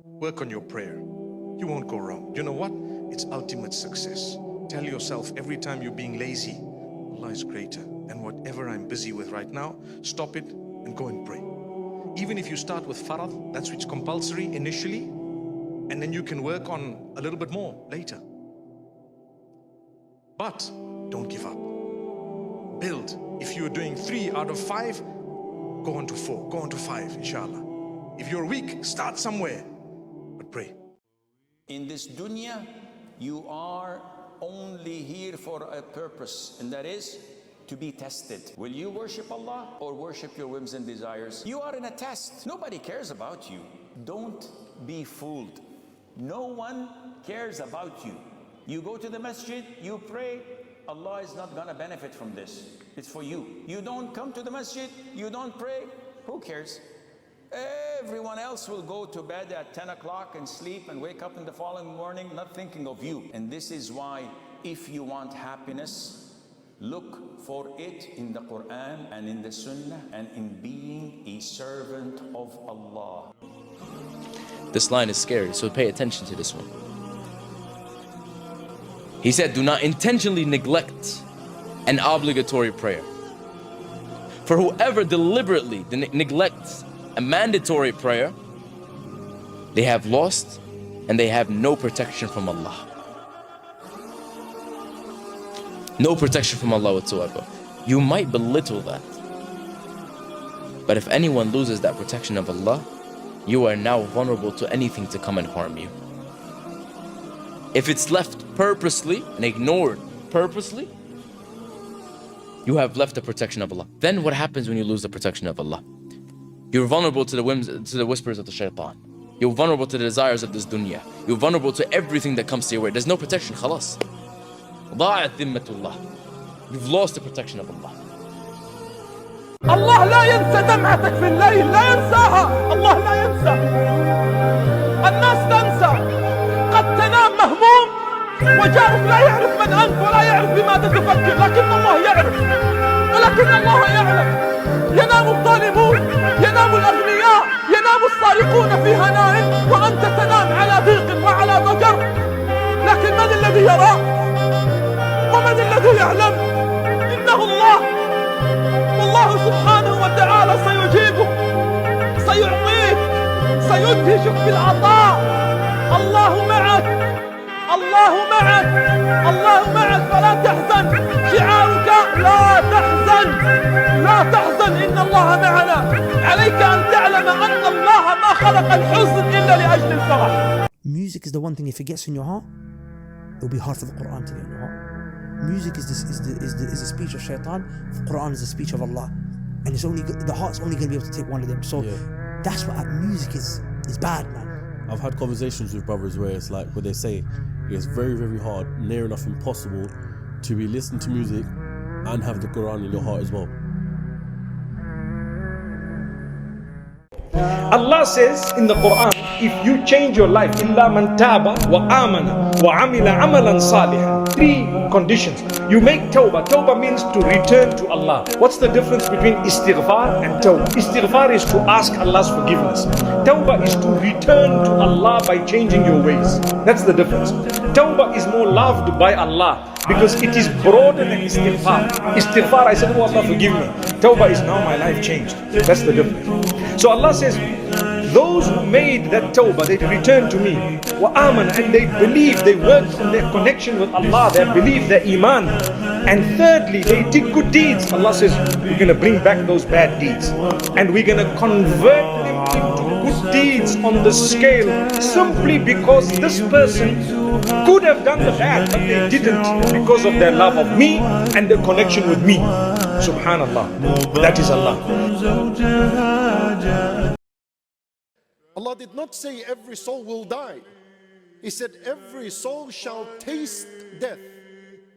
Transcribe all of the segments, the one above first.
Work on your prayer. You won't go wrong. You know what? It's ultimate success. Tell yourself every time you're being lazy, Allah is greater. And whatever I'm busy with right now, stop it and go and pray. Even if you start with farad, that's which compulsory initially, and then you can work on a little bit more later. But don't give up. Build. If you're doing 3 out of 5, go on to 4, go on to 5, inshallah. If you're weak, start somewhere, but pray. In this dunya, you are only here for a purpose, and that is to be tested. Will you worship Allah or worship your whims and desires? You are in a test. Nobody cares about you. Don't be fooled. No one cares about you. You go to the masjid, you pray, Allah is not gonna benefit from this. It's for you. You don't come to the masjid, you don't pray, who cares? Everyone else will go to bed at 10 o'clock and sleep and wake up in the following morning not thinking of you. And this is why, if you want happiness, look for it in the Quran and in the Sunnah and in being a servant of Allah. This line is scary, so pay attention to this one. He said, do not intentionally neglect an obligatory prayer. For whoever deliberately neglects a mandatory prayer, they have lost and they have no protection from Allah. No protection from Allah whatsoever. You might belittle that, but if anyone loses that protection of Allah, you are now vulnerable to anything to come and harm you. If it's left purposely and ignored purposely, you have left the protection of Allah. Then what happens when you lose the protection of Allah? You're vulnerable to the whims, to the whispers of the shaitan. You're vulnerable to the desires of this dunya. You're vulnerable to everything that comes to your way. There's no protection, khalas. ضاعت ذمة الله. You've lost the protection of Allah. الله لا ينسى دمعتك في الليل، لا ينساها. الله لا ينسى. الناس تنسى. قد تنام مهموم وجارك لا يعرف من أنت ولا يعرف بماذا تفكر، لكن الله يعرف. ولكن الله يعلم. ينام الظالمون، ينام الأغنياء، ينام السارقون في هناء وأنت تنام على ضيق وعلى ضجر. لكن من الذي يراك؟ ومن الذي يعلم؟ إنه الله. والله سبحانه وتعالى سيجيبك، سيعطيك، سيدهشك بالعطاء. الله معك، الله معك، الله معك، فلا تحزن. شعارك لا تحزن، لا تحزن، إن الله معنا. عليك أن تعلم أن الله ما خلق الحزن إلا لأجل الفرح. Music is the one thing, if it gets in your heart, it will be hard for the Quran to get in your heart. Music is the speech of shaitan. The Quran is the speech of Allah, and it's only the heart's only going to be able to take one of them. So that's what music is bad, man. I've had conversations with brothers where it's like, where they say it's very, very hard, near enough impossible, to be listening to music and have the Quran in your heart as well. Allah says in the Quran, if you change your life, إِلَّا مَنْ تَابَ وَآمَنَ وَعَمِلَ عَمَلًا صَالِحًا. 3 conditions. You make tawbah. Tawbah means to return to Allah. What's the difference between istighfar and tawbah? Istighfar is to ask Allah's forgiveness. Tawbah is to return to Allah by changing your ways. That's the difference. Tawbah is more loved by Allah because it is broader than istighfar. Istighfar, I said, oh Allah, forgive me. Tawbah is now my life changed. That's the difference. So Allah says, those who made that tawbah, they returned to me, وَآمَنَ, and they believe, they worked on their connection with Allah, their belief, their iman. And thirdly, they did good deeds. Allah says, we're going to bring back those bad deeds. And we're going to convert them into good deeds on the scale, simply because this person could have done the bad, but they didn't, because of their love of me and their connection with me. Subhanallah. That is Allah. Allah did not say every soul will die. He said every soul shall taste death.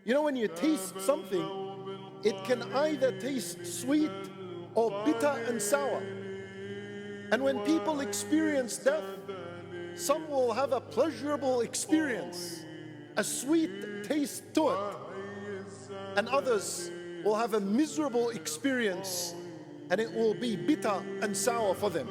You know, when you taste something, it can either taste sweet or bitter and sour. And when people experience death, some will have a pleasurable experience, a sweet taste to it, and others will have a miserable experience, and it will be bitter and sour for them.